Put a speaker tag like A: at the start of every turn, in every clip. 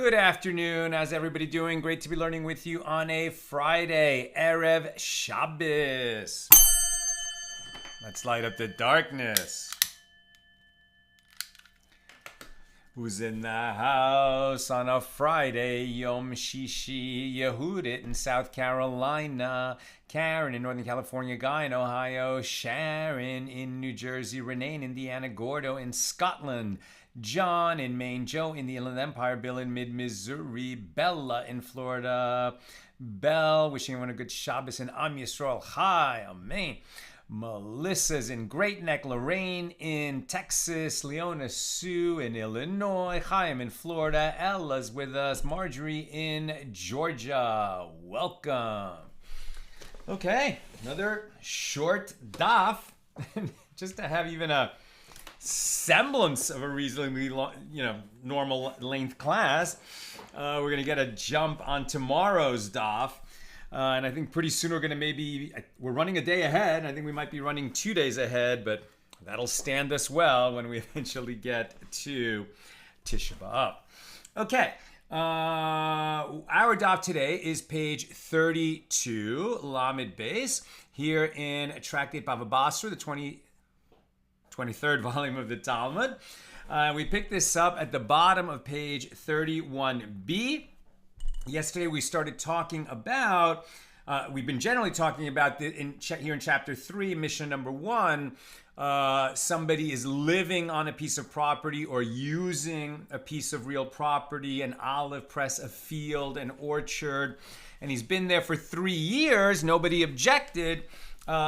A: Good afternoon. How's everybody doing? Great to be learning with you on a Friday, Erev Shabbos. Let's light up the darkness. Who's in the house on a Friday? Yom Shishi, Yehudit in South Carolina, Karen in Northern California, Guy in Ohio, Sharon in New Jersey, Renee in Indiana, Gordo in Scotland, John in Maine, Joe in the Inland Empire, Bill in mid-Missouri, Bella in Florida, Belle wishing everyone a good Shabbos, and Am Yisrael, Hi, Amen. Melissa's in Great Neck, Lorraine in Texas, Leona Sue in Illinois, Chaim in Florida, Ella's with us, Marjorie in Georgia. Welcome. Okay, another short daf, just to have even a semblance of a reasonably long, normal length class. We're going to get a jump on tomorrow's daf. And I think pretty soon we're running a day ahead. I think we might be running 2 days ahead, but that'll stand us well when we eventually get to Tisha B'Av. Okay, our daf today is page 32, Lamed Beis, here in Tractate Bava Basra, the 23rd volume of the Talmud. We picked this up at the bottom of page 31b. Yesterday we started talking about, we've been generally talking about here in chapter 3, Mishna number 1, somebody is living on a piece of property or using a piece of real property, an olive press, a field, an orchard, and he's been there for 3 years, nobody objected,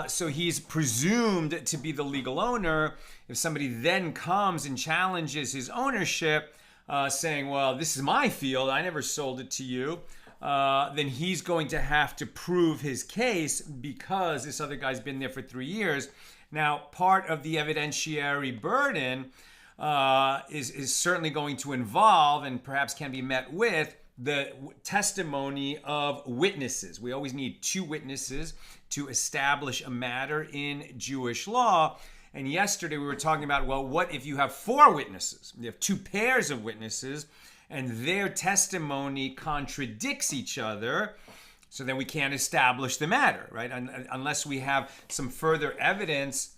A: so he's presumed to be the legal owner. If somebody then comes and challenges his ownership, saying, well, this is my field, I never sold it to you, then he's going to have to prove his case because this other guy's been there for 3 years. Now, part of the evidentiary burden is certainly going to involve, and perhaps can be met with, the testimony of witnesses. We always need 2 witnesses to establish a matter in Jewish law. And yesterday we were talking about, well, what if you have 4 witnesses? You have 2 pairs of witnesses, and their testimony contradicts each other, so then we can't establish the matter, right? Unless we have some further evidence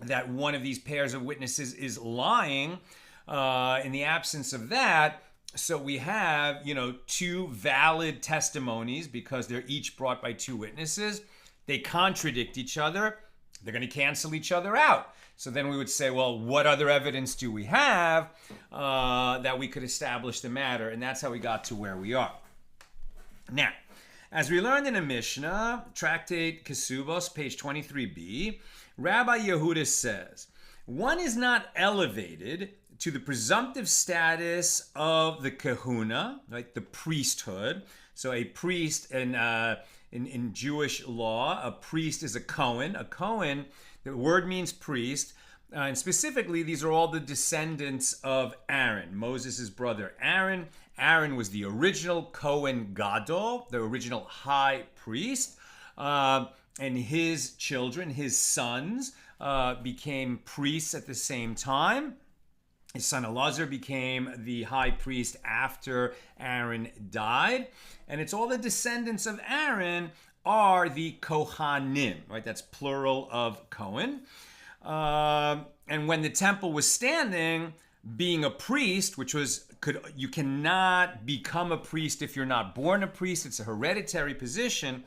A: that one of these pairs of witnesses is lying. In the absence of that, so we have, 2 valid testimonies because they're each brought by 2 witnesses. They contradict each other. They're going to cancel each other out. So then we would say, well, what other evidence do we have that we could establish the matter? And that's how we got to where we are. Now, as we learned in a Mishnah, Tractate Kesubos, page 23b, Rabbi Yehuda says, one is not elevated to the presumptive status of the kahuna, right, the priesthood. So a priest in Jewish law, a priest is a kohen. A kohen, the word means priest, and specifically, these are all the descendants of Aaron, Moses' brother Aaron. Aaron was the original Kohen Gadol, the original high priest, and his children, his sons, became priests at the same time. His son Elazar became the high priest after Aaron died. And it's all the descendants of Aaron are the Kohanim, right? That's plural of Kohen. And when the temple was standing, being a priest, you cannot become a priest if you're not born a priest. It's a hereditary position.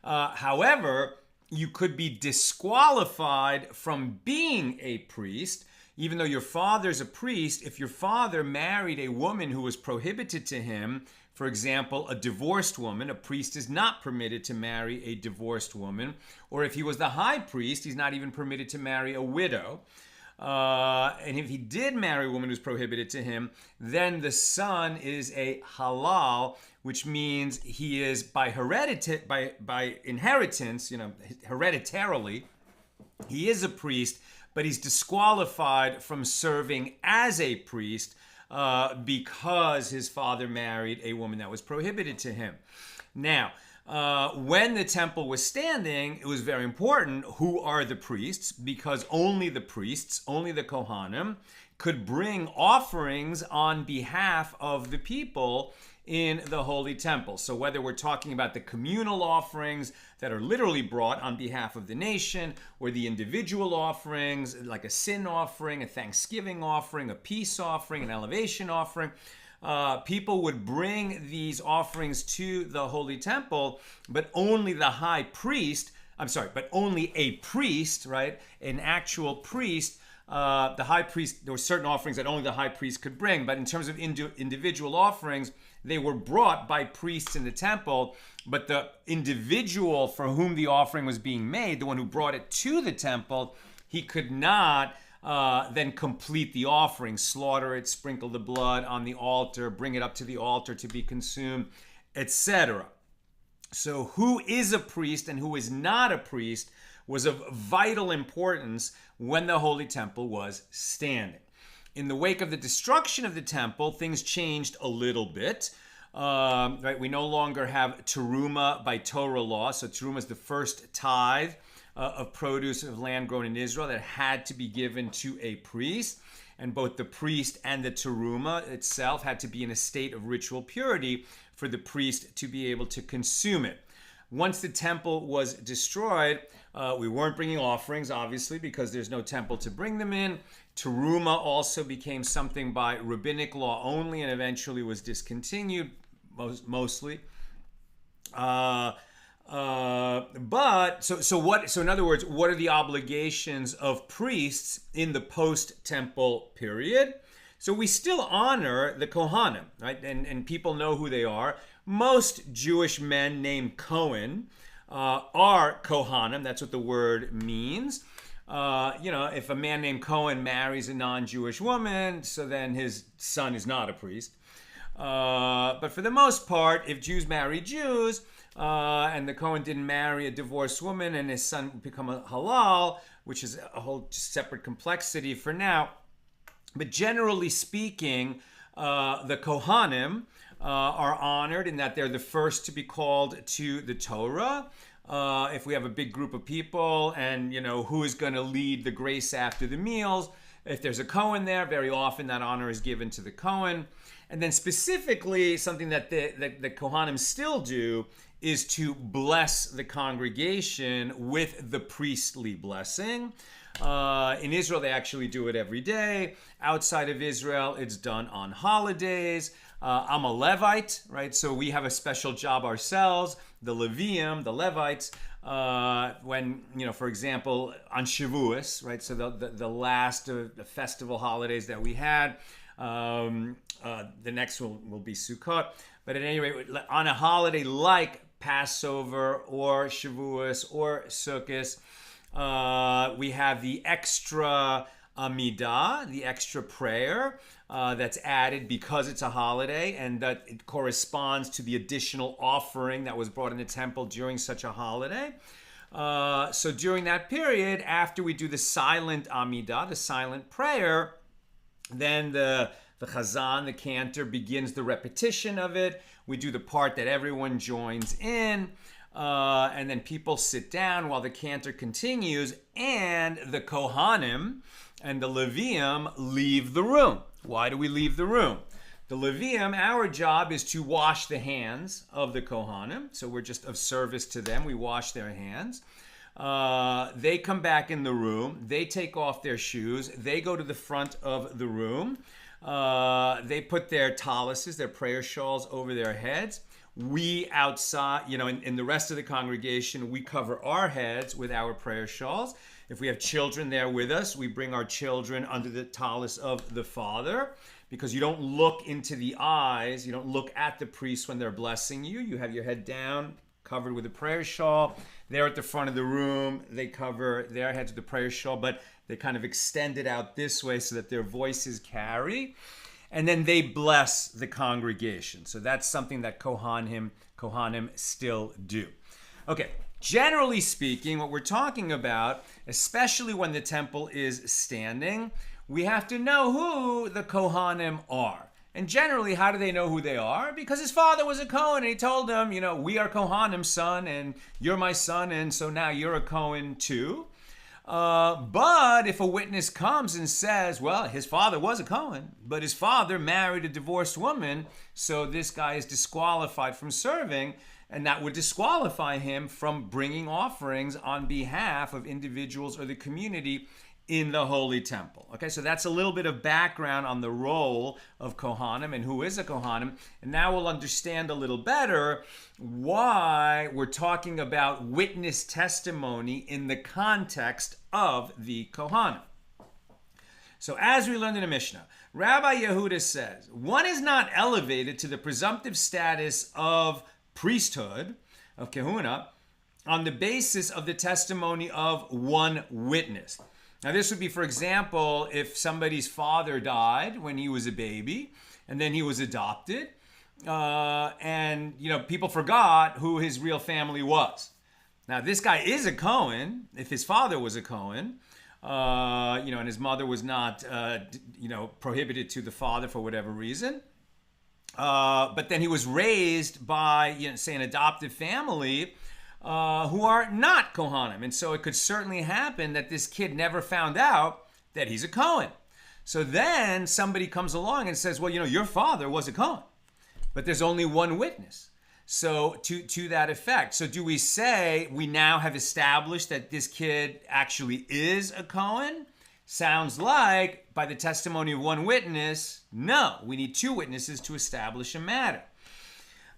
A: However, you could be disqualified from being a priest. Even though your father's a priest, if your father married a woman who was prohibited to him, for example, a divorced woman, a priest is not permitted to marry a divorced woman. Or if he was the high priest, he's not even permitted to marry a widow. And if he did marry a woman who's prohibited to him, then the son is a halal, which means he is by inheritance, hereditarily, he is a priest, but he's disqualified from serving as a priest because his father married a woman that was prohibited to him. Now, When the temple was standing, it was very important who are the priests, because only the priests, only the kohanim, could bring offerings on behalf of the people in the Holy Temple. So whether we're talking about the communal offerings that are literally brought on behalf of the nation, or the individual offerings, like a sin offering, a thanksgiving offering, a peace offering, an elevation offering, people would bring these offerings to the Holy Temple, but only the high priest, but only a priest, right? An actual priest. The high priest, there were certain offerings that only the high priest could bring, but in terms of individual offerings, they were brought by priests in the temple, but the individual for whom the offering was being made, the one who brought it to the temple, he could not then complete the offering, slaughter it, sprinkle the blood on the altar, bring it up to the altar to be consumed, etc. So who is a priest and who is not a priest was of vital importance when the Holy Temple was standing. In the wake of the destruction of the temple, things changed a little bit. Right? We no longer have teruma by Torah law. So teruma is the first tithe of produce of land grown in Israel that had to be given to a priest. And both the priest and the teruma itself had to be in a state of ritual purity for the priest to be able to consume it. Once the temple was destroyed, we weren't bringing offerings, obviously, because there's no temple to bring them in. Teruma also became something by rabbinic law only and eventually was discontinued, mostly. So in other words, what are the obligations of priests in the post-temple period? So we still honor the kohanim, right? And people know who they are. Most Jewish men named kohen are kohanim. That's what the word means. If a man named Cohen marries a non-Jewish woman, so then his son is not a priest. But for the most part, if Jews marry Jews, and the Cohen didn't marry a divorced woman and his son would become a halal, which is a whole separate complexity for now. But generally speaking, the Kohanim are honored in that they're the first to be called to the Torah. If we have a big group of people and, who is going to lead the grace after the meals, if there's a Kohen there, very often that honor is given to the Kohen. And then specifically, something that the Kohanim still do is to bless the congregation with the priestly blessing. In Israel, they actually do it every day. Outside of Israel, it's done on holidays. I'm a Levite, right? So we have a special job ourselves, the Levium, the Levites, when, for example, on Shavuos, right? So the last of the festival holidays that we had, the next will be Sukkot. But at any rate, on a holiday like Passover or Shavuos or Sukkot, we have the extra Amidah, the extra prayer that's added because it's a holiday, and that it corresponds to the additional offering that was brought in the temple during such a holiday. So during that period, after we do the silent Amidah, the silent prayer, then the Chazan, the cantor, begins the repetition of it. We do the part that everyone joins in. And then people sit down while the cantor continues, and the Kohanim and the Levium leave the room. Why do we leave the room? The Levium, our job is to wash the hands of the Kohanim. So we're just of service to them. We wash their hands. They come back in the room. They take off their shoes. They go to the front of the room. They put their talises, their prayer shawls, over their heads. We outside, in the rest of the congregation, we cover our heads with our prayer shawls. If we have children there with us, we bring our children under the tallis of the father, because you don't look into the eyes, you don't look at the priest when they're blessing you. You have your head down, covered with a prayer shawl. They're at the front of the room. They cover their heads with the prayer shawl, but they kind of extend it out this way so that their voices carry. And then they bless the congregation. So that's something that Kohanim still do. Okay, generally speaking, what we're talking about, especially when the temple is standing, we have to know who the Kohanim are. And generally, how do they know who they are? Because his father was a Kohen, and he told them, we are Kohanim, son, and you're my son, and so now you're a Kohen too. But if a witness comes and says, well, his father was a Kohen, but his father married a divorced woman, so this guy is disqualified from serving, and that would disqualify him from bringing offerings on behalf of individuals or the community in the Holy Temple. Okay, so that's a little bit of background on the role of Kohanim and who is a Kohanim. And now we'll understand a little better why we're talking about witness testimony in the context of the Kohanim. So as we learned in the Mishnah, Rabbi Yehuda says, one is not elevated to the presumptive status of priesthood, of Kehuna, on the basis of the testimony of one witness. Now, this would be, for example, if somebody's father died when he was a baby, and then he was adopted, and people forgot who his real family was. Now, this guy is a Kohen, if his father was a Kohen, and his mother was not, prohibited to the father for whatever reason. But then he was raised by, say, an adoptive family who are not Kohanim. And so it could certainly happen that this kid never found out that he's a Kohen. So then somebody comes along and says, well, your father was a Kohen, but there's only one witness. So to that effect. So do we say we now have established that this kid actually is a Kohen? Sounds like by the testimony of one witness, no. We need two witnesses to establish a matter.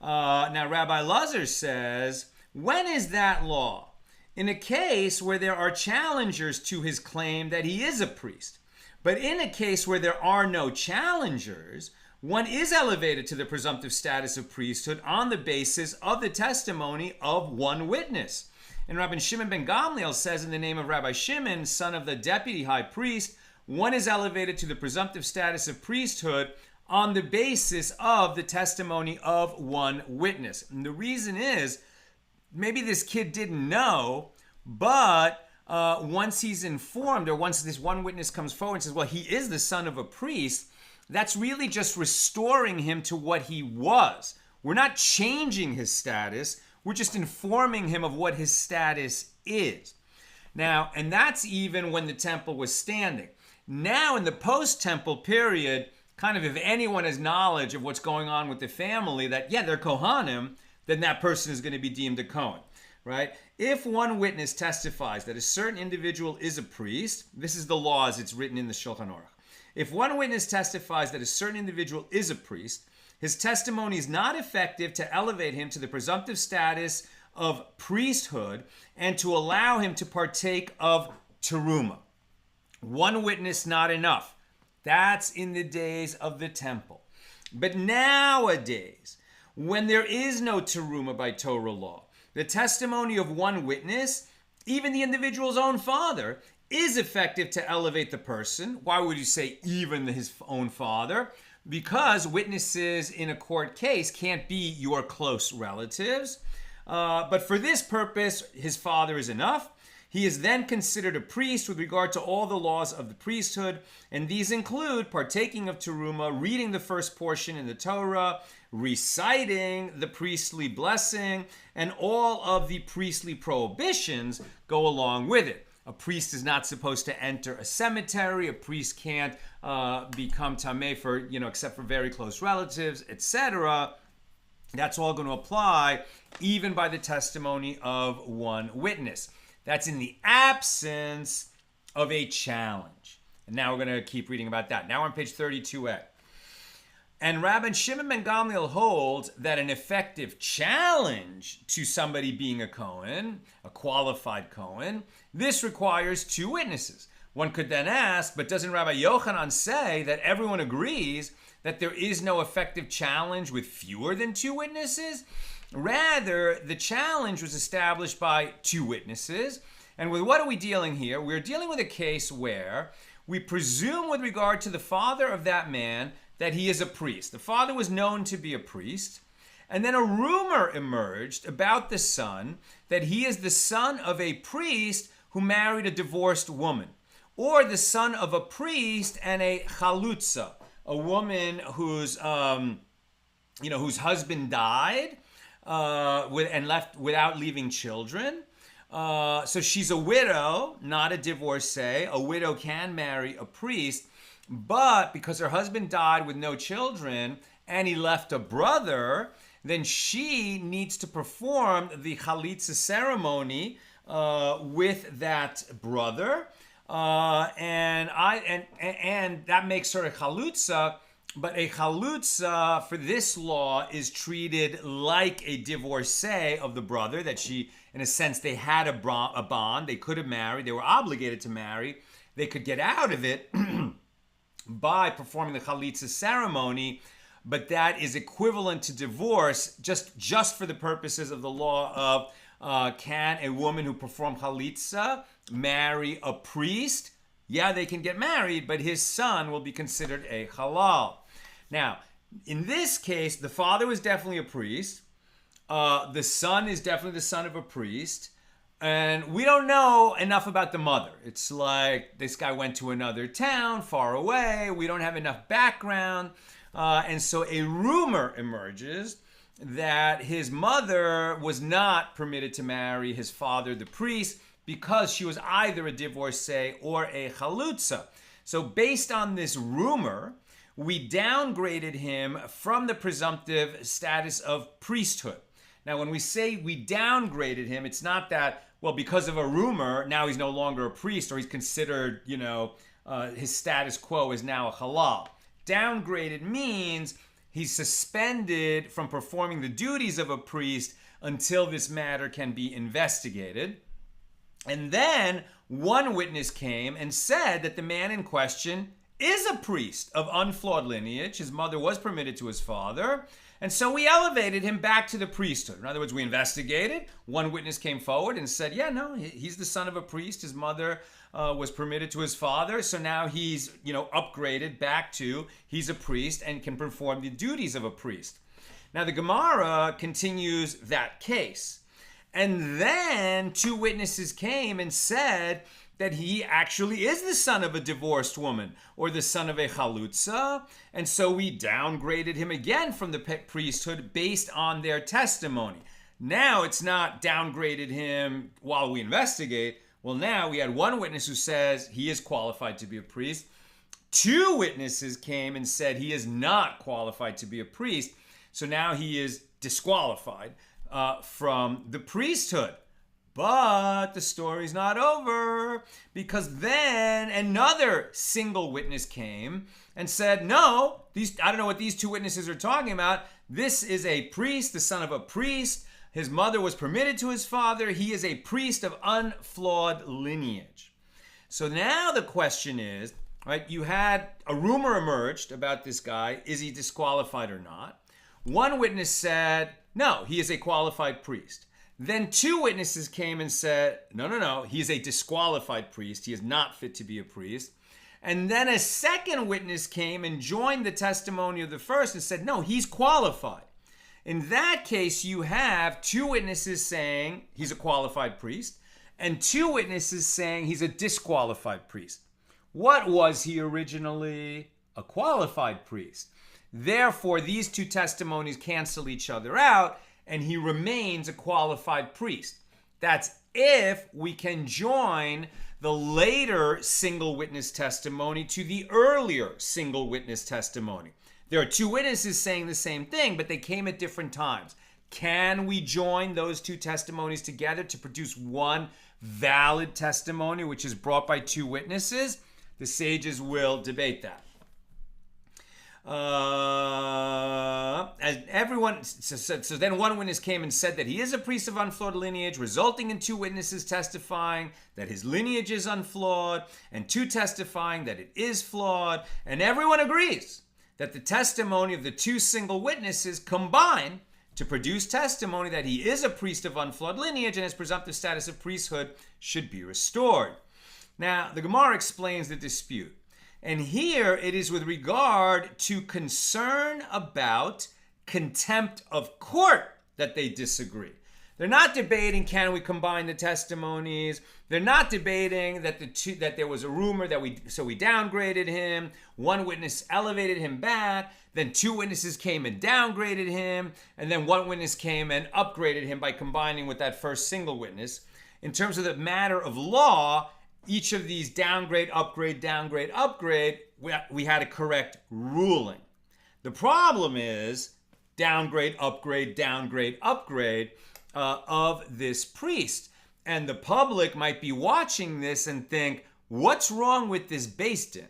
A: Now Rabbi Lazar says, when is that law? In a case where there are challengers to his claim that he is a priest. But in a case where there are no challengers, one is elevated to the presumptive status of priesthood on the basis of the testimony of one witness. And Rabbi Shimon ben Gamliel says in the name of Rabbi Shimon, son of the deputy high priest, one is elevated to the presumptive status of priesthood on the basis of the testimony of one witness. And the reason is, maybe this kid didn't know, but once he's informed, or once this one witness comes forward and says, well, he is the son of a priest, that's really just restoring him to what he was. We're not changing his status. We're just informing him of what his status is. Now, and that's even when the temple was standing. Now, in the post-temple period, kind of if anyone has knowledge of what's going on with the family, that, they're Kohanim, then that person is going to be deemed a Kohen, right? If one witness testifies that a certain individual is a priest, this is the law as it's written in the Shulchan Aruch. If one witness testifies that a certain individual is a priest, his testimony is not effective to elevate him to the presumptive status of priesthood and to allow him to partake of teruma. One witness not enough. That's in the days of the temple. But nowadays, when there is no teruma by Torah law, the testimony of one witness, even the individual's own father, is effective to elevate the person. Why would you say even his own father? Because witnesses in a court case can't be your close relatives. But for this purpose, his father is enough. He is then considered a priest with regard to all the laws of the priesthood, and these include partaking of teruma, reading the first portion in the Torah, reciting the priestly blessing, and all of the priestly prohibitions go along with it. A priest is not supposed to enter a cemetery. A priest can't become tameh for, except for very close relatives, etc. That's all going to apply even by the testimony of one witness. That's in the absence of a challenge. And now we're going to keep reading about that. Now we're on page 32a. And Rabbi Shimon ben Gamliel holds that an effective challenge to somebody being a Kohen, a qualified Kohen, this requires two witnesses. One could then ask, but doesn't Rabbi Yochanan say that everyone agrees that there is no effective challenge with fewer than two witnesses? Rather, the challenge was established by two witnesses. And with what are we dealing here? We're dealing with a case where we presume with regard to the father of that man that he is a priest. The father was known to be a priest. And then a rumor emerged about the son that he is the son of a priest who married a divorced woman, or the son of a priest and a halitza, a woman whose whose husband died and left without leaving children. So she's a widow, not a divorcee. A widow can marry a priest, but because her husband died with no children and he left a brother, then she needs to perform the halitza ceremony with that brother, and that makes her a halitza. But a halitza for this law is treated like a divorcee of the brother, that she, in a sense, they had a bond, they could have married, they were obligated to marry, they could get out of it by performing the halitza ceremony, but that is equivalent to divorce just for the purposes of the law of can a woman who performed halitza marry a priest? Yeah, they can get married, but his son will be considered a halal. Now, in this case, the father was definitely a priest. The son is definitely the son of a priest. And we don't know enough about the mother. It's like this guy went to another town far away. We don't have enough background. And so a rumor emerges that his mother was not permitted to marry his father, the priest, because she was either a divorcee or a halitza. So based on this rumor, we downgraded him from the presumptive status of priesthood. Now, when we say we downgraded him, it's not that, well, because of a rumor, now he's no longer a priest, or he's considered, his status quo is now a halal. Downgraded means he's suspended from performing the duties of a priest until this matter can be investigated. And then one witness came and said that the man in question is a priest of unflawed lineage. His mother was permitted to his father. And so we elevated him back to the priesthood. In other words, we investigated. One witness came forward and said, yeah, no, he's the son of a priest. His mother was permitted to his father. So now he's, upgraded back to he's a priest and can perform the duties of a priest. Now the Gemara continues that case. And then two witnesses came and said that he actually is the son of a divorced woman or the son of a halitza. And so we downgraded him again from the priesthood based on their testimony. Now it's not downgraded him while we investigate. Well, now we had one witness who says he is qualified to be a priest. Two witnesses came and said he is not qualified to be a priest. So now he is disqualified from the priesthood. But the story's not over, because then another single witness came and said, no, I don't know what these two witnesses are talking about. This is a priest, the son of a priest. His mother was permitted to his father. He is a priest of unflawed lineage. So now the question is, right, you had a rumor emerged about this guy. Is he disqualified or not? One witness said, no, he is a qualified priest. Then two witnesses came and said, no, he is a disqualified priest. He is not fit to be a priest. And then a second witness came and joined the testimony of the first and said, no, he's qualified. In that case, you have two witnesses saying he's a qualified priest and two witnesses saying he's a disqualified priest. What was he originally? A qualified priest. Therefore, these two testimonies cancel each other out, and he remains a qualified priest. That's if we can join the later single witness testimony to the earlier single witness testimony. There are two witnesses saying the same thing, but they came at different times. Can we join those two testimonies together to produce one valid testimony, which is brought by two witnesses? The sages will debate that. So then one witness came and said that he is a priest of unflawed lineage, resulting in two witnesses testifying that his lineage is unflawed, and two testifying that it is flawed, and everyone agrees that the testimony of the two single witnesses combine to produce testimony that he is a priest of unflawed lineage and his presumptive status of priesthood should be restored. Now, the Gemara explains the dispute. And here it is with regard to concern about contempt of court that they disagree. They're not debating, can we combine the testimonies? They're not debating that that there was a rumor that we downgraded him. One witness elevated him back. Then two witnesses came and downgraded him. And then one witness came and upgraded him by combining with that first single witness. In terms of the matter of law, each of these downgrade, upgrade, we had a correct ruling. The problem is downgrade, upgrade of this priest. And the public might be watching this and think, what's wrong with this Beis Din?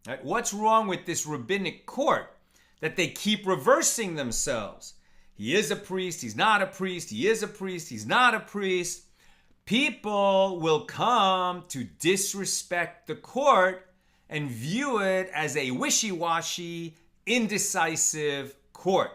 A: Right? What's wrong with this rabbinic court that they keep reversing themselves? He is a priest, he's not a priest, he is a priest, he's not a priest. People will come to disrespect the court and view it as a wishy-washy, indecisive court.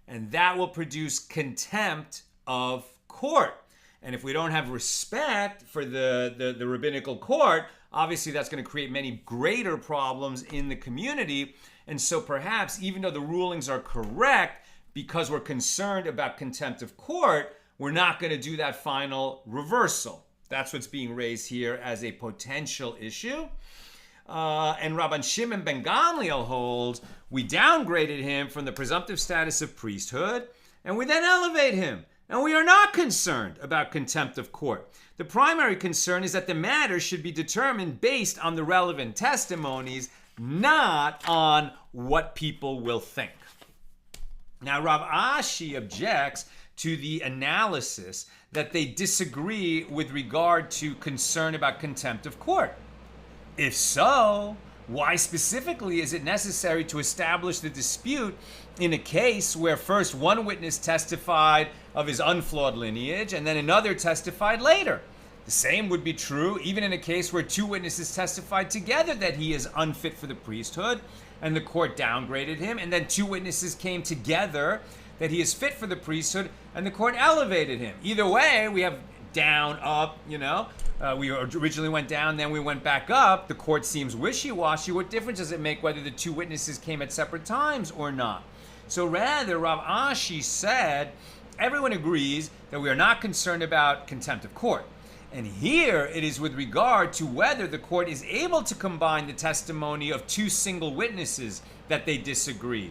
A: And that will produce contempt of court. And if we don't have respect for the rabbinical court, obviously that's going to create many greater problems in the community. And so perhaps, even though the rulings are correct, because we're concerned about contempt of court, we're not going to do that final reversal. That's what's being raised here as a potential issue. And Rabban Shimon ben Gamliel holds, we downgraded him from the presumptive status of priesthood, and we then elevate him. And we are not concerned about contempt of court. The primary concern is that the matter should be determined based on the relevant testimonies, not on what people will think. Now, Rav Ashi objects to the analysis that they disagree with regard to concern about contempt of court. If so, why specifically is it necessary to establish the dispute in a case where first one witness testified of his unflawed lineage and then another testified later? The same would be true even in a case where two witnesses testified together that he is unfit for the priesthood and the court downgraded him, and then two witnesses came together that he is fit for the priesthood and the court elevated him. Either way, we have down, up, we originally went down, then we went back up. The court seems wishy-washy. What difference does it make whether the two witnesses came at separate times or not? So rather, Rav Ashi said, everyone agrees that we are not concerned about contempt of court. And here it is with regard to whether the court is able to combine the testimony of two single witnesses that they disagree.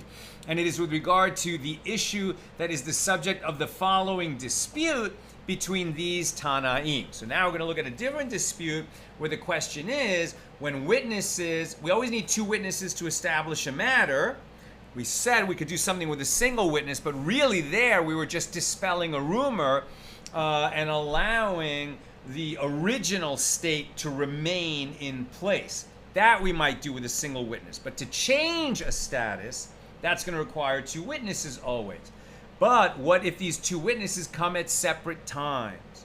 A: And it is with regard to the issue that is the subject of the following dispute between these Tanaim. So now we're going to look at a different dispute where the question is, when witnesses, we always need two witnesses to establish a matter. We said we could do something with a single witness, but really there we were just dispelling a rumor and allowing the original state to remain in place. That we might do with a single witness. But to change a status, that's going to require two witnesses always. But what if these two witnesses come at separate times?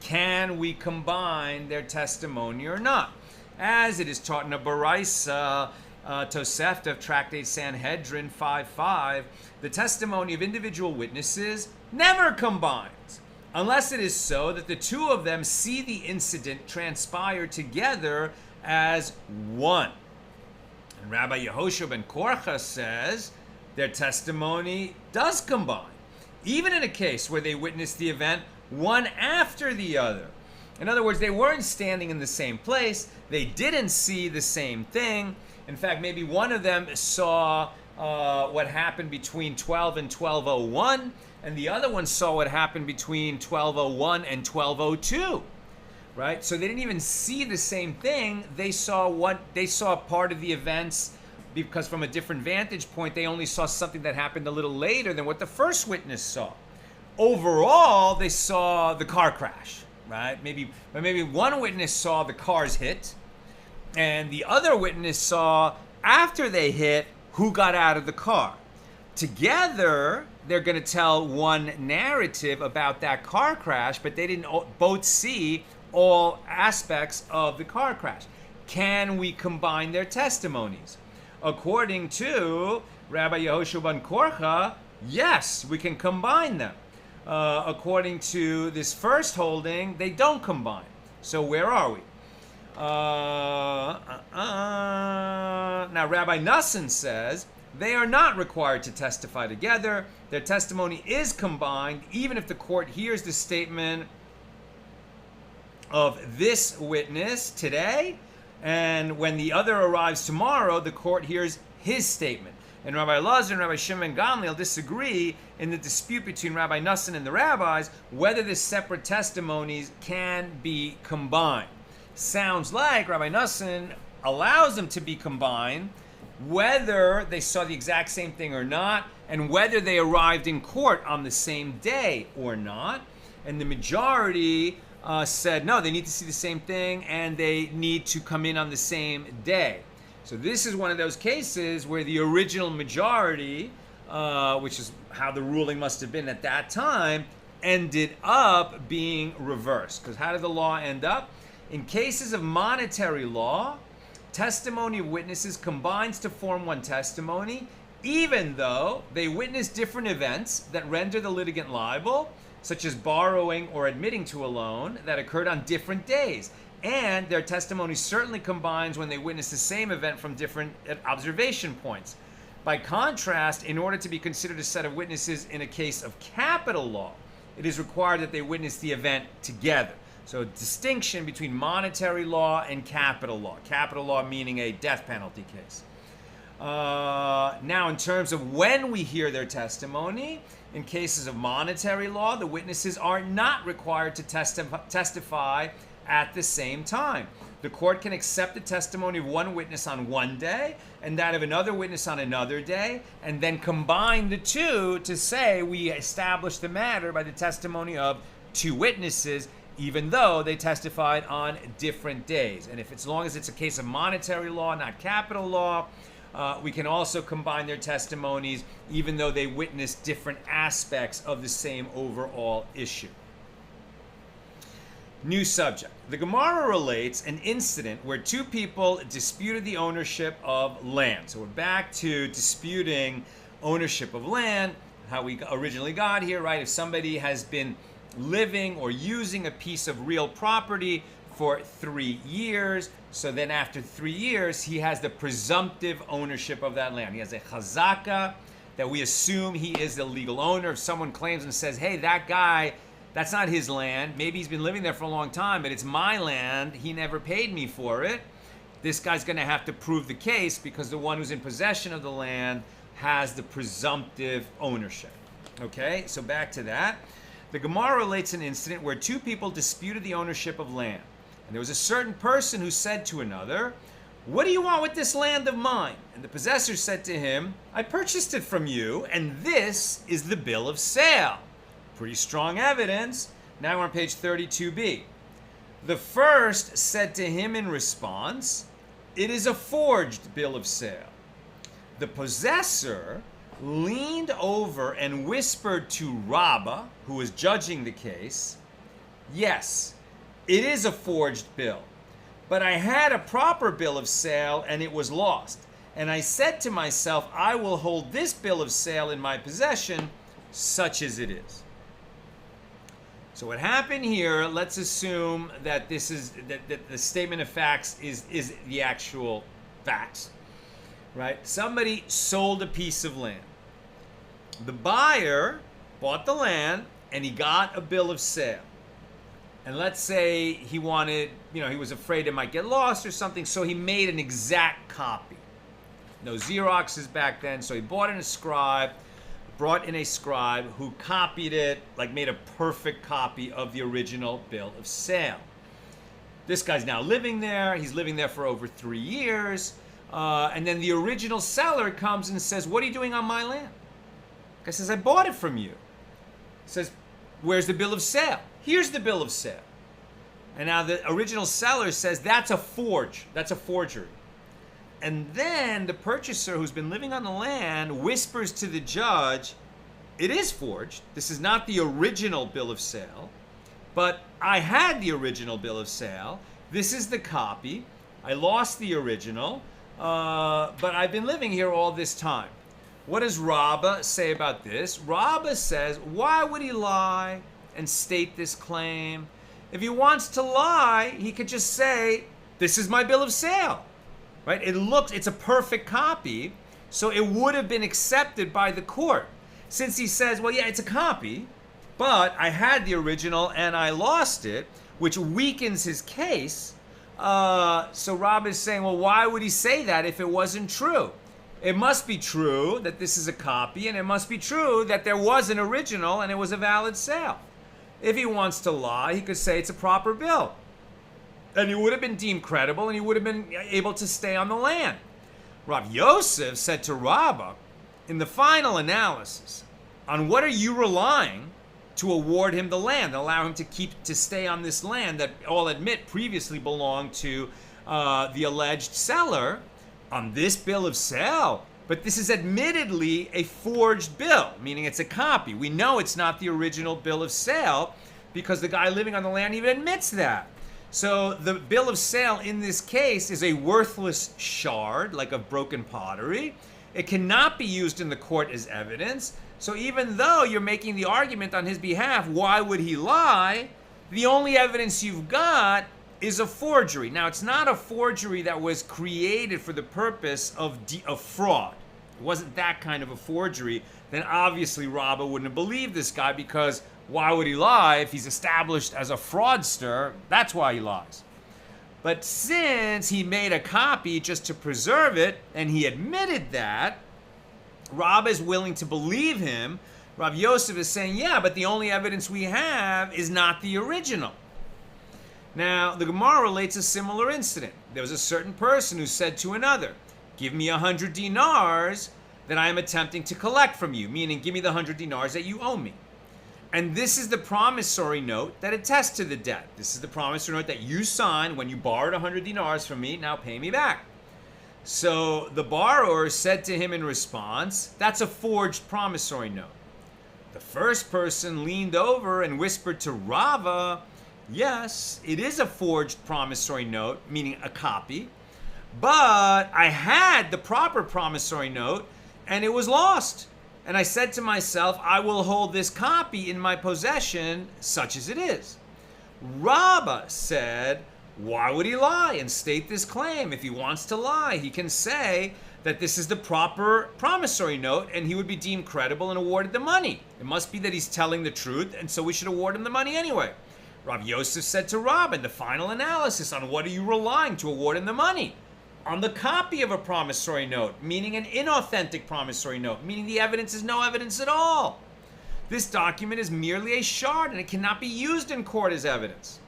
A: Can we combine their testimony or not? As it is taught in a Baraisa, Tosefta of Tractate Sanhedrin 5.5, the testimony of individual witnesses never combines, unless it is so that the two of them see the incident transpire together as one. And Rabbi Yehoshua ben Korcha says their testimony does combine, even in a case where they witnessed the event one after the other. In other words, they weren't standing in the same place, they didn't see the same thing. In fact, maybe one of them saw what happened between 12 and 1201, and the other one saw what happened between 1201 and 1202. Right? So they didn't even see the same thing. They saw part of the events because from a different vantage point, they only saw something that happened a little later than what the first witness saw. Overall, they saw the car crash, right? Maybe one witness saw the cars hit, and the other witness saw after they hit who got out of the car. Together, they're going to tell one narrative about that car crash, but they didn't both see all aspects of the car crash. Can we combine their testimonies? According to Rabbi Yehoshua ben Korcha, yes, we can combine them. According to this first holding, they don't combine. So where are we? Now Rabbi Nassan says, they are not required to testify together. Their testimony is combined, even if the court hears the statement of this witness today, and when the other arrives tomorrow, the court hears his statement. And Rabbi Elazar and Rabbi Shimon Gamliel disagree in the dispute between Rabbi Nassan and the rabbis whether the separate testimonies can be combined. Sounds like Rabbi Nassan allows them to be combined whether they saw the exact same thing or not, and whether they arrived in court on the same day or not. And the majority said no, they need to see the same thing and they need to come in on the same day. So this is one of those cases where the original majority, which is how the ruling must have been at that time, ended up being reversed. Because how did the law end up? In cases of monetary law, testimony of witnesses combines to form one testimony, even though they witness different events that render the litigant liable, such as borrowing or admitting to a loan that occurred on different days. And their testimony certainly combines when they witness the same event from different observation points. By contrast, in order to be considered a set of witnesses in a case of capital law, it is required that they witness the event together. So a distinction between monetary law and capital law. Capital law meaning a death penalty case. Now, in terms of when we hear their testimony, in cases of monetary law, the witnesses are not required to testify at the same time. The court can accept the testimony of one witness on one day and that of another witness on another day, and then combine the two to say we established the matter by the testimony of two witnesses, even though they testified on different days. And if as long as it's a case of monetary law, not capital law, we can also combine their testimonies even though they witnessed different aspects of the same overall issue. New subject. The Gemara relates an incident where two people disputed the ownership of land. So we're back to disputing ownership of land, how we originally got here, right? If somebody has been living or using a piece of real property for 3 years, so then after 3 years, he has the presumptive ownership of that land. He has a chazaka that we assume he is the legal owner. If someone claims and says, hey, that guy, that's not his land. Maybe he's been living there for a long time, but it's my land. He never paid me for it. This guy's going to have to prove the case because the one who's in possession of the land has the presumptive ownership. Okay, so back to that. The Gemara relates an incident where two people disputed the ownership of land. And there was a certain person who said to another, what do you want with this land of mine? And the possessor said to him, I purchased it from you, and this is the bill of sale. Pretty strong evidence. Now we're on page 32b. The first said to him in response, it is a forged bill of sale. The possessor leaned over and whispered to Rabbah, who was judging the case, yes, it is a forged bill, but I had a proper bill of sale and it was lost. And I said to myself, I will hold this bill of sale in my possession, such as it is. So what happened here, let's assume that this is that the statement of facts is the actual facts. Right? Somebody sold a piece of land. The buyer bought the land and he got a bill of sale. And let's say he wanted, he was afraid it might get lost or something, so he made an exact copy. No Xeroxes back then, so he brought in a scribe who copied it, like made a perfect copy of the original bill of sale. This guy's now living there. He's living there for over 3 years. And then the original seller comes and says, what are you doing on my land? The guy says, I bought it from you. He says, where's the bill of sale? Here's the bill of sale. And now the original seller says, that's a forgery. And then the purchaser who's been living on the land whispers to the judge, it is forged. This is not the original bill of sale, but I had the original bill of sale. This is the copy. I lost the original, but I've been living here all this time. What does Rabbah say about this? Rabbah says, why would he lie and state this claim? If he wants to lie, he could just say, this is my bill of sale. Right? It's a perfect copy. So it would have been accepted by the court. Since he says, well, yeah, it's a copy, but I had the original and I lost it, which weakens his case. So Rob is saying, well, why would he say that if it wasn't true? It must be true that this is a copy, and it must be true that there was an original and it was a valid sale. If he wants to lie, he could say it's a proper bill. And he would have been deemed credible, and he would have been able to stay on the land. Rav Yosef said to Rabbah, in the final analysis, on what are you relying to award him the land, and allow him to stay on this land that all admit previously belonged to the alleged seller, on this bill of sale? But this is admittedly a forged bill, meaning it's a copy. We know it's not the original bill of sale because the guy living on the land even admits that. So the bill of sale in this case is a worthless shard, like of broken pottery. It cannot be used in the court as evidence. So even though you're making the argument on his behalf, why would he lie? The only evidence you've got is a forgery. Now, it's not a forgery that was created for the purpose of fraud. It wasn't that kind of a forgery. Then obviously Rabbah wouldn't have believed this guy, because why would he lie if he's established as a fraudster? That's why he lies. But since he made a copy just to preserve it, and he admitted that, Rabbah is willing to believe him. Rav Yosef is saying, yeah, but the only evidence we have is not the original. Now, the Gemara relates a similar incident. There was a certain person who said to another, give me 100 dinars that I am attempting to collect from you, meaning give me the 100 dinars that you owe me. And this is the promissory note that attests to the debt. This is the promissory note that you signed when you borrowed 100 dinars from me. Now pay me back. So the borrower said to him in response, that's a forged promissory note. The first person leaned over and whispered to Rava, yes, it is a forged promissory note, meaning a copy, but I had the proper promissory note and it was lost. And I said to myself, I will hold this copy in my possession, such as it is. Rabbah said, why would he lie and state this claim? If he wants to lie, he can say that this is the proper promissory note and he would be deemed credible and awarded the money. It must be that he's telling the truth, and so we should award him the money anyway. Rav Yosef said to Rabbah in the final analysis, on what are you relying to award him the money? On the copy of a promissory note, meaning an inauthentic promissory note, meaning the evidence is no evidence at all. This document is merely a shard and it cannot be used in court as evidence.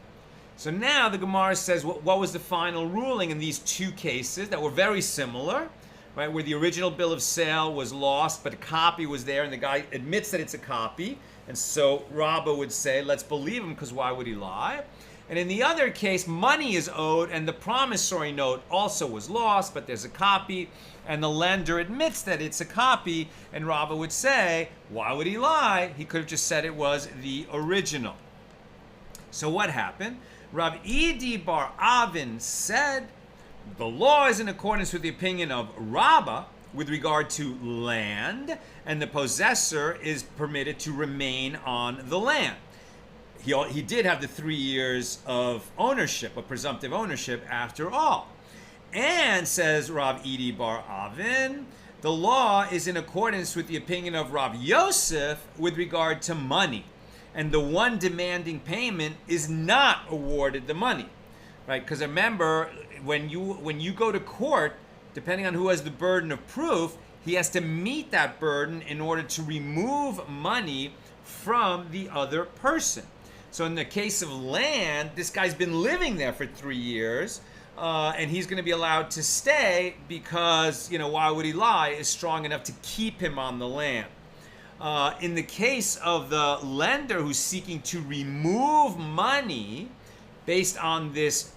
A: So now the Gemara says, what was the final ruling in these two cases that were very similar, right? Where the original bill of sale was lost, but a copy was there, and the guy admits that it's a copy. And so Rabbah would say, let's believe him, because why would he lie? And in the other case, money is owed, and the promissory note also was lost, but there's a copy, and the lender admits that it's a copy, and Rabbah would say, why would he lie? He could have just said it was the original. So what happened? Rav Idi bar Avin said, the law is in accordance with the opinion of Rabbah with regard to land, and the possessor is permitted to remain on the land. He did have the 3 years of ownership, of presumptive ownership after all. And, says Rav Idi bar Avin, the law is in accordance with the opinion of Rav Yosef with regard to money. And the one demanding payment is not awarded the money, right? Because remember, when you go to court, depending on who has the burden of proof, he has to meet that burden in order to remove money from the other person. So in the case of land, this guy's been living there for 3 years, and he's going to be allowed to stay because, why would he lie, is strong enough to keep him on the land. In the case of the lender who's seeking to remove money based on this,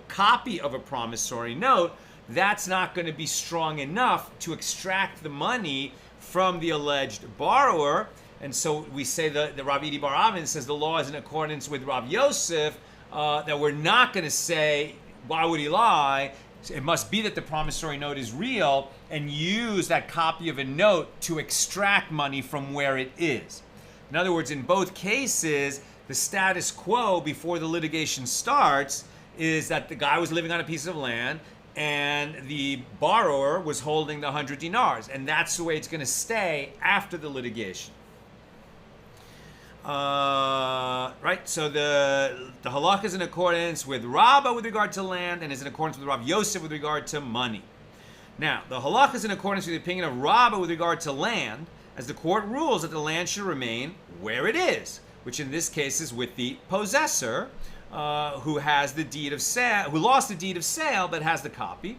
A: copy of a promissory note, that's not going to be strong enough to extract the money from the alleged borrower. And so we say the Rav Idi bar Avin says the law is in accordance with Rav Yosef, that we're not going to say, why would he lie? It must be that the promissory note is real, and use that copy of a note to extract money from where it is. In other words, in both cases, the status quo before the litigation starts is that the guy was living on a piece of land, and the borrower was holding the 100 dinars. And that's the way it's going to stay after the litigation. Right, so the halakha is in accordance with Rabba with regard to land, and is in accordance with Rav Yosef with regard to money. Now, the halakha is in accordance with the opinion of Rabba with regard to land, as the court rules that the land should remain where it is, which in this case is with the possessor, who has the deed of sale, who lost the deed of sale but has the copy.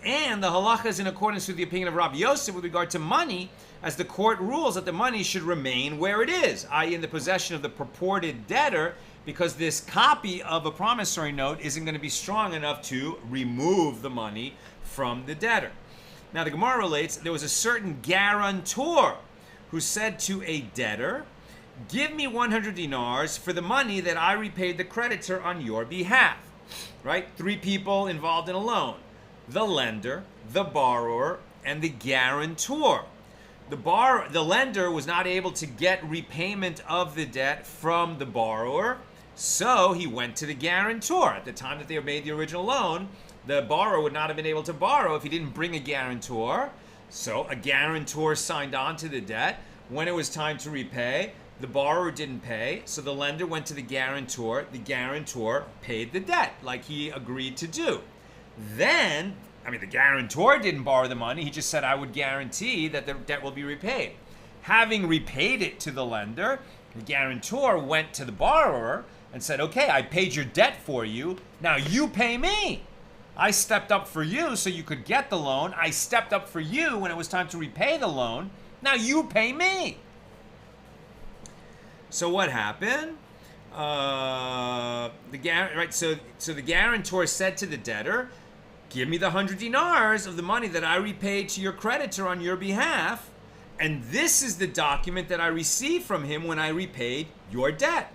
A: And the halakha is in accordance with the opinion of Rav Yosef with regard to money, as the court rules that the money should remain where it is, i.e. in the possession of the purported debtor, because this copy of a promissory note isn't going to be strong enough to remove the money from the debtor. Now the Gemara relates, there was a certain guarantor who said to a debtor, "Give me 100 dinars for the money that I repaid the creditor on your behalf." Right? 3 people involved in a loan: the lender, the borrower, and the guarantor. The lender was not able to get repayment of the debt from the borrower, so he went to the guarantor. At the time that they made the original loan, the borrower would not have been able to borrow if he didn't bring a guarantor. So a guarantor signed on to the debt. When it was time to repay, the borrower didn't pay, so the lender went to the guarantor. The guarantor paid the debt like he agreed to do. Then, the guarantor didn't borrow the money. He just said, "I would guarantee that the debt will be repaid." Having repaid it to the lender, the guarantor went to the borrower and said, "Okay, I paid your debt for you. Now you pay me. I stepped up for you so you could get the loan. I stepped up for you when it was time to repay the loan. Now you pay me." So what happened? So the guarantor said to the debtor, "Give me the 100 dinars of the money that I repaid to your creditor on your behalf, and this is the document that I received from him when I repaid your debt."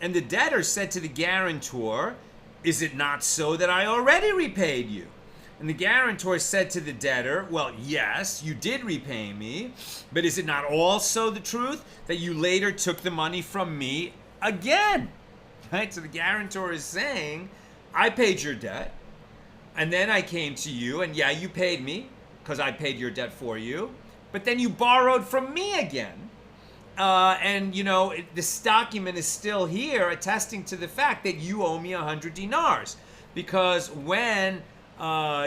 A: And the debtor said to the guarantor, "Is it not so that I already repaid you?" And the guarantor said to the debtor, "Well, yes, you did repay me, but is it not also the truth that you later took the money from me again?" Right? So the guarantor is saying, "I paid your debt, and then I came to you, and yeah, you paid me because I paid your debt for you, but then you borrowed from me again. This document is still here attesting to the fact that you owe me 100 dinars. Because when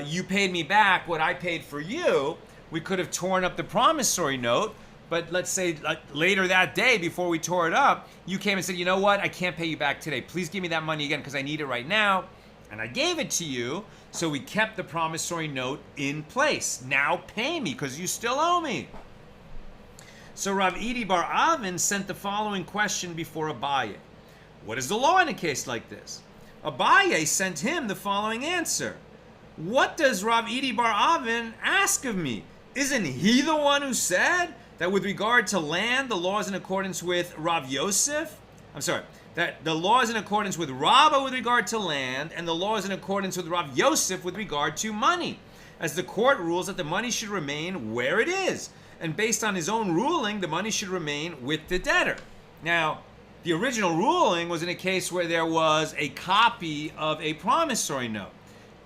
A: you paid me back what I paid for you, we could have torn up the promissory note, but let's say later that day before we tore it up, you came and said, 'You know what, I can't pay you back today. Please give me that money again because I need it right now.' And I gave it to you, so we kept the promissory note in place. Now pay me because you still owe me." So Rav Idi bar Avin sent the following question before Abaye: "What is the law in a case like this?" Abaye sent him the following answer: "What does Rav Idi bar Avin ask of me? Isn't he the one who said that with regard to land, the law is in accordance with Rav Yosef? That the law is in accordance with Rabba with regard to land, and the law is in accordance with Rav Yosef with regard to money, as the court rules that the money should remain where it is. And based on his own ruling, the money should remain with the debtor." Now, the original ruling was in a case where there was a copy of a promissory note.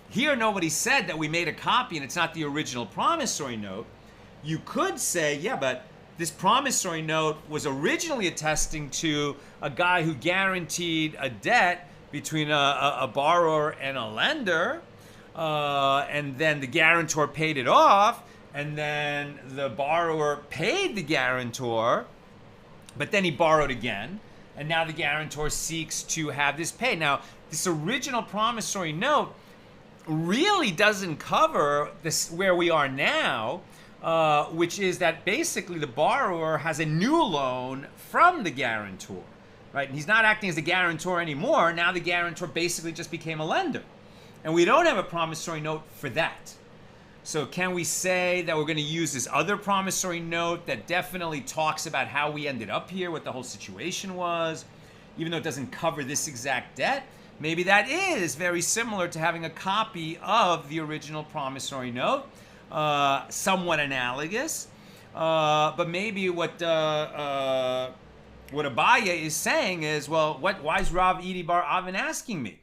A: Here, nobody said that we made a copy and it's not the original promissory note. You could say, yeah, but this promissory note was originally attesting to a guy who guaranteed a debt between a borrower and a lender, and then the guarantor paid it off, and then the borrower paid the guarantor, but then he borrowed again, and now the guarantor seeks to have this paid. Now, this original promissory note really doesn't cover this where we are now, which is that basically the borrower has a new loan from the guarantor, right? And he's not acting as the guarantor anymore. Now the guarantor basically just became a lender. And we don't have a promissory note for that. So can we say that we're going to use this other promissory note that definitely talks about how we ended up here, what the whole situation was, even though it doesn't cover this exact debt? Maybe that is very similar to having a copy of the original promissory note, somewhat analogous. But maybe what Abaye is saying is, well, why is Rav Idi bar Avin asking me?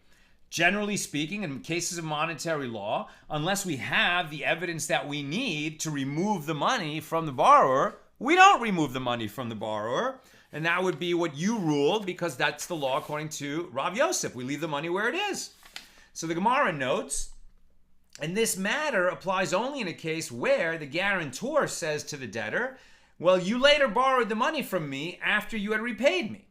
A: Generally speaking, in cases of monetary law, unless we have the evidence that we need to remove the money from the borrower, we don't remove the money from the borrower. And that would be what you ruled, because that's the law according to Rav Yosef. We leave the money where it is. So the Gemara notes, and this matter applies only in a case where the guarantor says to the debtor, well, you later borrowed the money from me after you had repaid me.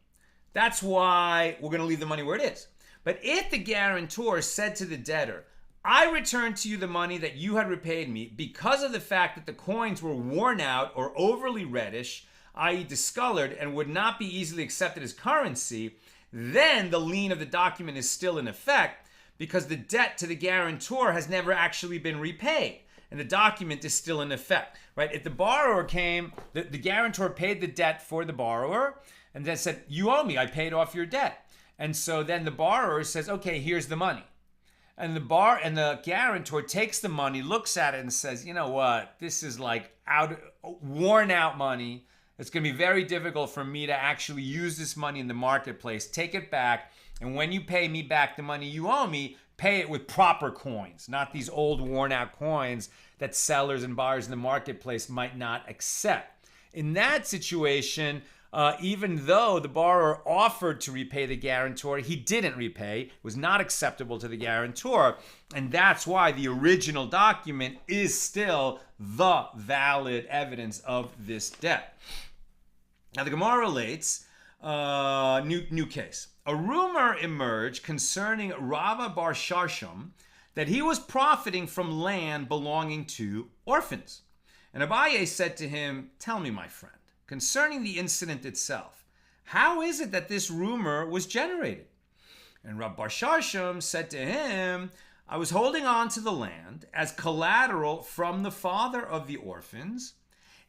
A: That's why we're going to leave the money where it is. But if the guarantor said to the debtor, I returned to you the money that you had repaid me because of the fact that the coins were worn out or overly reddish, i.e. discolored, and would not be easily accepted as currency, then the lien of the document is still in effect because the debt to the guarantor has never actually been repaid. And the document is still in effect, right? If the borrower came, the guarantor paid the debt for the borrower and then said, you owe me, I paid off your debt. And so then the borrower says, okay, here's the money. And the guarantor takes the money, looks at it and says, you know what, this is like worn out money. It's going to be very difficult for me to actually use this money in the marketplace. Take it back. And when you pay me back the money you owe me, pay it with proper coins, not these old worn out coins that sellers and buyers in the marketplace might not accept. In that situation, even though the borrower offered to repay the guarantor, he didn't repay. It was not acceptable to the guarantor. And that's why the original document is still the valid evidence of this debt. Now the Gemara relates, new case. A rumor emerged concerning Rava bar Sharsham that he was profiting from land belonging to orphans. And Abaye said to him, tell me, my friend, concerning the incident itself, how is it that this rumor was generated? And Rav bar Sharsham said to him, I was holding on to the land as collateral from the father of the orphans,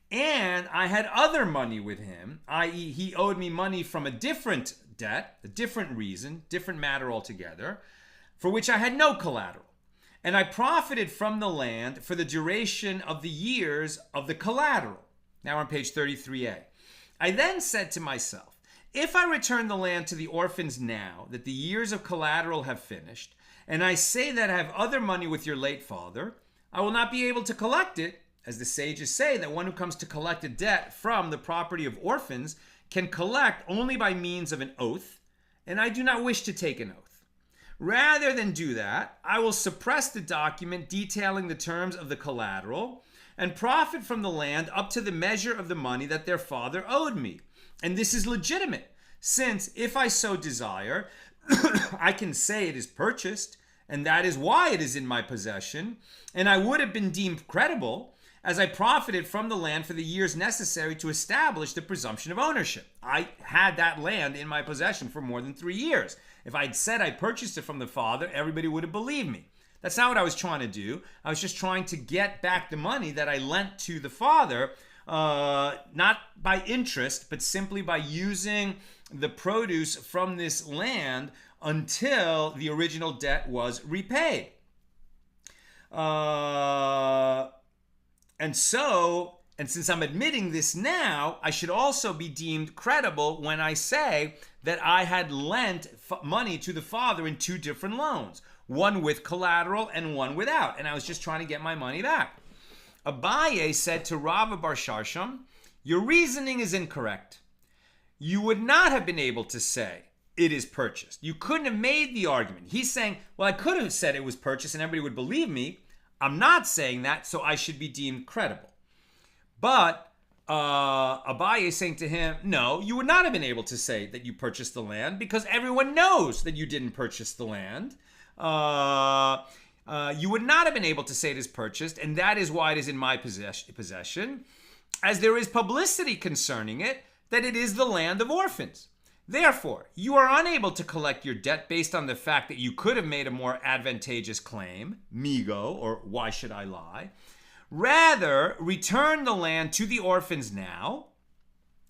A: and I had other money with him, i.e. he owed me money from a different debt, a different reason, different matter altogether, for which I had no collateral. And I profited from the land for the duration of the years of the collateral. Now on page 33a. I then said to myself, if I return the land to the orphans now that the years of collateral have finished, and I say that I have other money with your late father, I will not be able to collect it, as the sages say that one who comes to collect a debt from the property of orphans can collect only by means of an oath, and I do not wish to take an oath. Rather than do that, I will suppress the document detailing the terms of the collateral and profit from the land up to the measure of the money that their father owed me. And this is legitimate, since if I so desire, I can say it is purchased, and that is why it is in my possession, and I would have been deemed credible, as I profited from the land for the years necessary to establish the presumption of ownership. I had that land in my possession for more than 3 years. If I had said I purchased it from the father, everybody would have believed me. That's not what I was trying to do. I was just trying to get back the money that I lent to the father, not by interest, but simply by using the produce from this land until the original debt was repaid. And since I'm admitting this now, I should also be deemed credible when I say that I had lent money to the father in 2 different loans, one with collateral and one without, and I was just trying to get my money back. Abaye said to Rava bar Sharsham, your reasoning is incorrect. You would not have been able to say it is purchased. You couldn't have made the argument. He's saying, well, I could have said it was purchased and everybody would believe me. I'm not saying that, so I should be deemed credible. But Abaye is saying to him, no, you would not have been able to say that you purchased the land because everyone knows that you didn't purchase the land. You would not have been able to say it is purchased, and that is why it is in my possession, as there is publicity concerning it, that it is the land of orphans. Therefore, you are unable to collect your debt based on the fact that you could have made a more advantageous claim, migo, or why should I lie? Rather, return the land to the orphans now,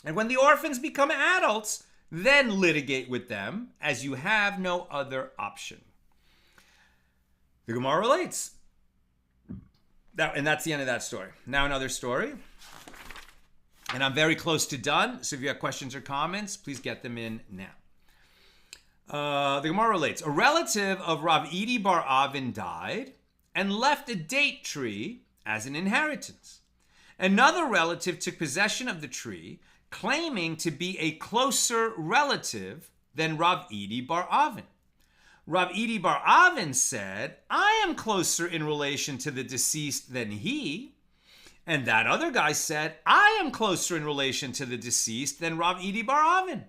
A: and when the orphans become adults, then litigate with them, as you have no other option. The Gemara relates. And that's the end of that story. Now another story. And I'm very close to done, so if you have questions or comments, please get them in now. The Gemara relates, a relative of Rav Idi bar Avin died and left a date tree as an inheritance. Another relative took possession of the tree, claiming to be a closer relative than Rav Idi bar Avin. Rav Idi bar Avin said, I am closer in relation to the deceased than he. And that other guy said, I am closer in relation to the deceased than Rav Idi bar Avin.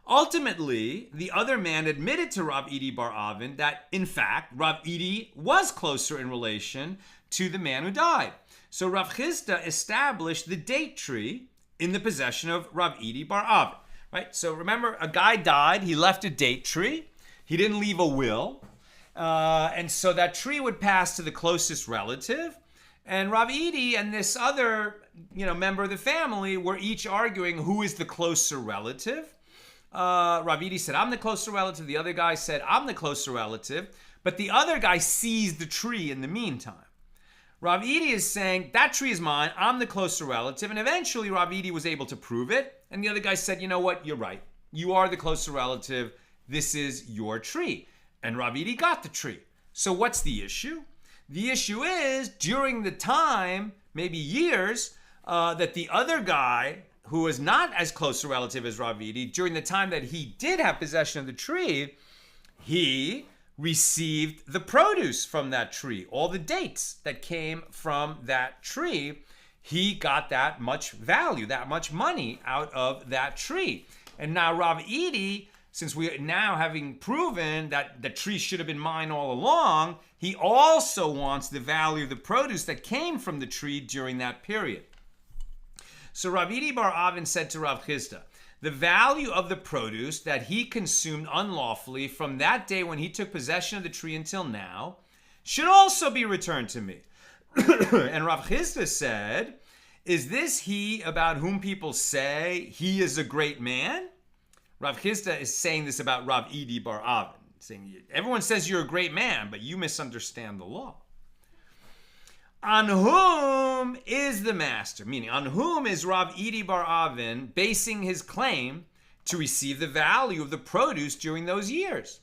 A: Ultimately, the other man admitted to Rav Idi bar Avin that, in fact, Rav Idi was closer in relation to the man who died. So Rav Chisda established the date tree in the possession of Rav Idi bar Avin. Right? So remember, a guy died, he left a date tree, he didn't leave a will, and so that tree would pass to the closest relative, and Rav Idi and this other member of the family were each arguing who is the closer relative. Rav Idi said, I'm the closer relative. The other guy said, I'm the closer relative. But the other guy seized the tree in the meantime. Rav Idi is saying, that tree is mine. I'm the closer relative. And eventually Rav Idi was able to prove it. And the other guy said, you know what? You're right. You are the closer relative. This is your tree. And Rav Idi got the tree. So what's the issue? The issue is during the time, maybe years, that the other guy, who was not as close a relative as Rav Idi, during the time that he did have possession of the tree, he received the produce from that tree. All the dates that came from that tree, he got that much value, that much money out of that tree. And now Rav Idi, since we are now having proven that the tree should have been mine all along, he also wants the value of the produce that came from the tree during that period. So Rav Idi bar Avin said to Rav Chisda, the value of the produce that he consumed unlawfully from that day when he took possession of the tree until now should also be returned to me. And Rav Chisda said, is this he about whom people say he is a great man? Rav Chisda is saying this about Rav Idi bar Avin, saying everyone says you're a great man, but you misunderstand the law. On whom is the master? Meaning, on whom is Rav Idi bar Avin basing his claim to receive the value of the produce during those years?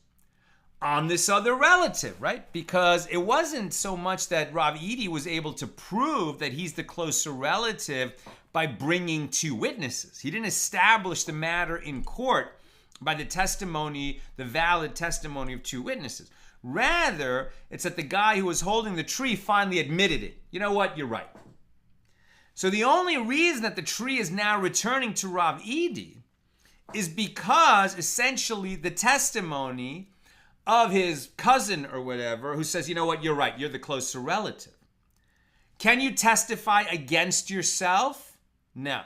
A: On this other relative, right? Because it wasn't so much that Rav Idi was able to prove that he's the closer relative by bringing two witnesses. He didn't establish the matter in court by the testimony, the valid testimony of two witnesses. Rather, it's that the guy who was holding the tree finally admitted it. You know what? You're right. So the only reason that the tree is now returning to Rav Idi is because essentially the testimony of his cousin or whatever who says, you know what? You're right. You're the closer relative. Can you testify against yourself? No.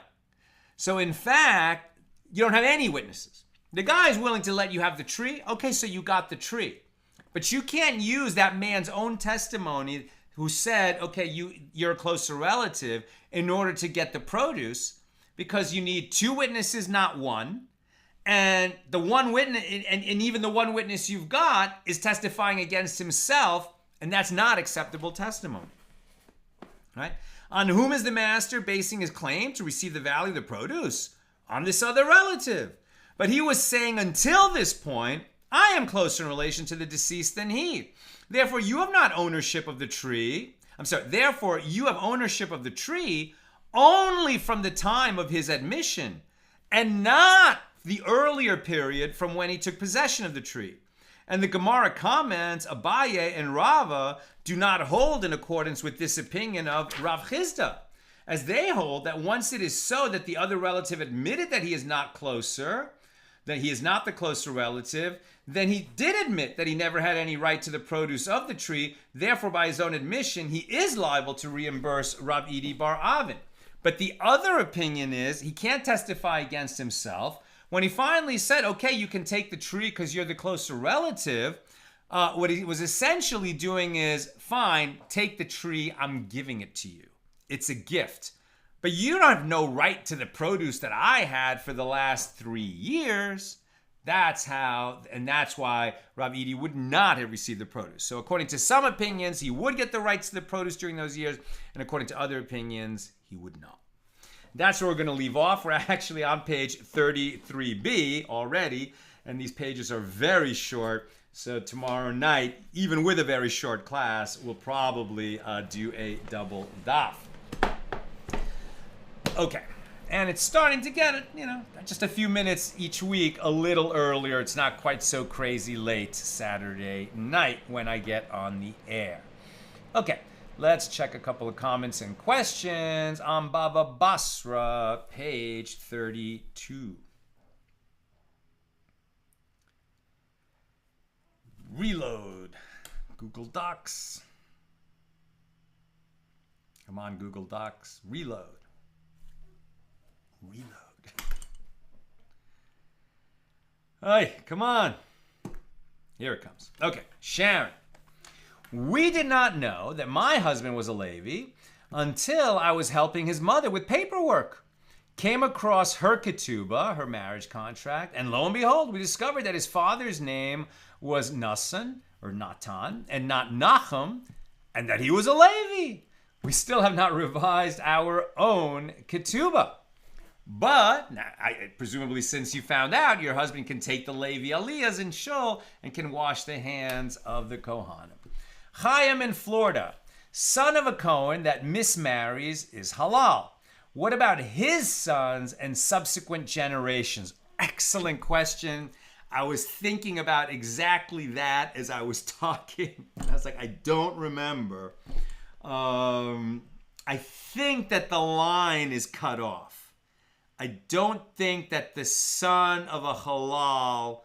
A: So in fact, you don't have any witnesses. The guy is willing to let you have the tree. Okay, so you got the tree. But you can't use that man's own testimony who said, okay, you're a closer relative in order to get the produce, because you need two witnesses, not one. And the one witness, and even the one witness you've got is testifying against himself, and that's not acceptable testimony. Right? On whom is the master basing his claim to receive the value of the produce? On this other relative. But he was saying until this point, I am closer in relation to the deceased than he. Therefore, you have not ownership of the tree. Therefore, you have ownership of the tree only from the time of his admission and not the earlier period from when he took possession of the tree. And the Gemara comments, Abaye and Rava do not hold in accordance with this opinion of Rav Chisda, as they hold that once it is so that the other relative admitted that he is not closer, that he is not the closer relative, then he did admit that he never had any right to the produce of the tree. Therefore, by his own admission, he is liable to reimburse Rav Idi bar Avin. But the other opinion is he can't testify against himself. When he finally said, okay, you can take the tree because you're the closer relative, what he was essentially doing is, fine, take the tree, I'm giving it to you. It's a gift. But you don't have no right to the produce that I had for the last 3 years. That's how, and that's why Rav Idi would not have received the produce. So according to some opinions, he would get the rights to the produce during those years, and according to other opinions, he would not. That's where we're going to leave off. We're actually on page 33b already, and these pages are very short. So tomorrow night, even with a very short class, we'll probably do a double daf. Okay. And it's starting to get, just a few minutes each week, a little earlier. It's not quite so crazy late Saturday night when I get on the air. Okay, let's check a couple of comments and questions on Bava Basra, page 32. Reload. Google Docs. Come on, Google Docs. Reload. Hey, come on. Here it comes. Okay, Sharon. We did not know that my husband was a Levi until I was helping his mother with paperwork. Came across her ketubah, her marriage contract, and lo and behold, we discovered that his father's name was Nasan, or Natan, and not Nachum, and that he was a Levi. We still have not revised our own ketubah. But, presumably since you found out, your husband can take the Levi aliyahs in shul and can wash the hands of the kohanim. Chaim in Florida. Son of a kohen that mismarries is halal. What about his sons and subsequent generations? Excellent question. I was thinking about exactly that as I was talking. I was like, I don't remember. I think that the line is cut off. I don't think that the son of a halal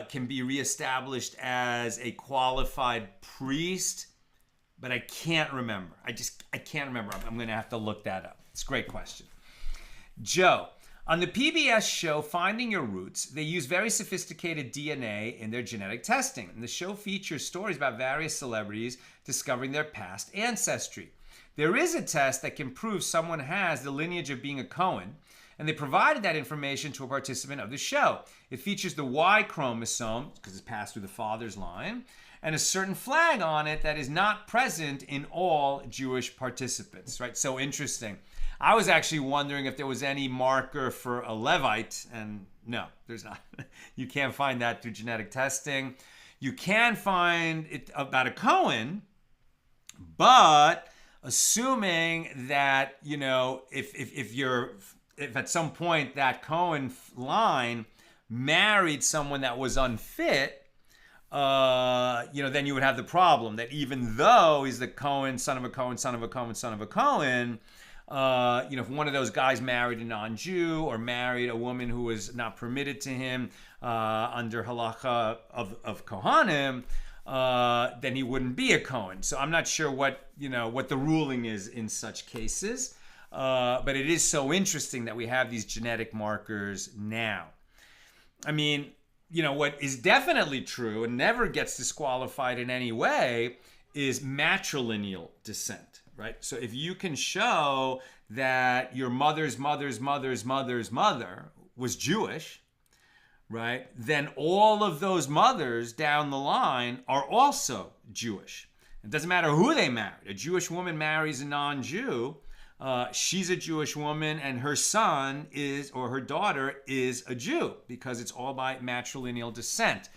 A: can be reestablished as a qualified priest, but I can't remember. I can't remember. I'm going to have to look that up. It's a great question. Joe, on the PBS show Finding Your Roots, they use very sophisticated DNA in their genetic testing. And the show features stories about various celebrities discovering their past ancestry. There is a test that can prove someone has the lineage of being a Cohen, and they provided that information to a participant of the show. It features the Y chromosome, because it's passed through the father's line, and a certain flag on it that is not present in all Jewish participants, right? So interesting. I was actually wondering if there was any marker for a Levite, and no, there's not. You can't find that through genetic testing. You can find it about a Cohen, but assuming that, if at some point that Cohen line married someone that was unfit, then you would have the problem that even though he's the Cohen, son of a Cohen, son of a Cohen, son of a Cohen, if one of those guys married a non-Jew or married a woman who was not permitted to him under halacha of Kohanim, then he wouldn't be a Cohen. So I'm not sure what the ruling is in such cases. But it is so interesting that we have these genetic markers now. I mean, what is definitely true and never gets disqualified in any way is matrilineal descent, right? So if you can show that your mother's mother's mother's mother's mother was Jewish, right, then all of those mothers down the line are also Jewish. It doesn't matter who they married. A Jewish woman marries a non-Jew, she's a Jewish woman, and her son or her daughter is a Jew, because it's all by matrilineal descent.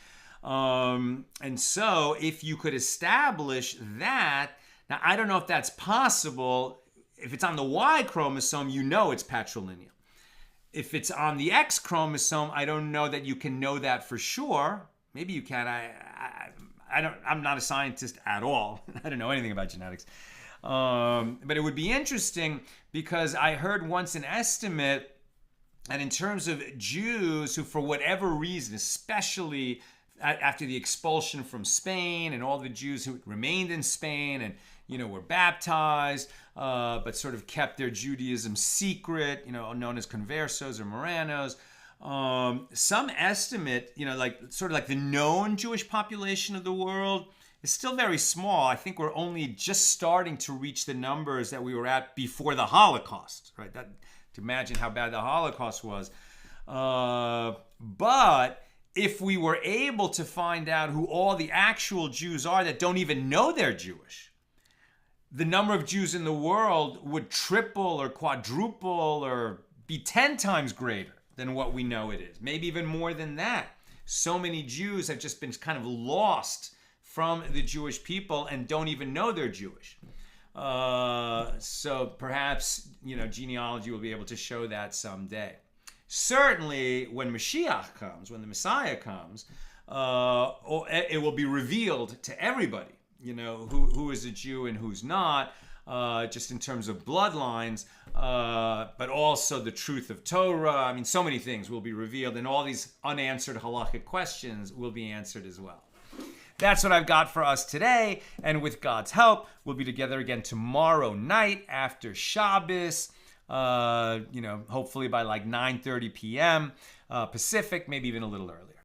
A: And so if you could establish that, now I don't know if that's possible. If it's on the Y chromosome, it's patrilineal. If it's on the X chromosome, I don't know that you can know that for sure. Maybe you can. I'm not a scientist at all. I don't know anything about genetics. But it would be interesting, because I heard once an estimate, and in terms of Jews who, for whatever reason, especially after the expulsion from Spain and all the Jews who remained in Spain and, were baptized, but sort of kept their Judaism secret, known as conversos or moranos. Some estimate, like the known Jewish population of the world is still very small. I think we're only just starting to reach the numbers that we were at before the Holocaust, right? To imagine how bad the Holocaust was. But if we were able to find out who all the actual Jews are that don't even know they're Jewish, the number of Jews in the world would triple or quadruple or be 10 times greater than what we know it is, maybe even more than that. so many Jews have just been kind of lost from the Jewish people and don't even know they're Jewish. So perhaps, genealogy will be able to show that someday. Certainly, when Mashiach comes, when the Messiah comes, it will be revealed to everybody, who is a Jew and who's not, just in terms of bloodlines, but also the truth of Torah. I mean, so many things will be revealed, and all these unanswered halachic questions will be answered as well. That's what I've got for us today, and with God's help, we'll be together again tomorrow night after Shabbos, hopefully by like 9:30 p.m. Pacific, maybe even a little earlier.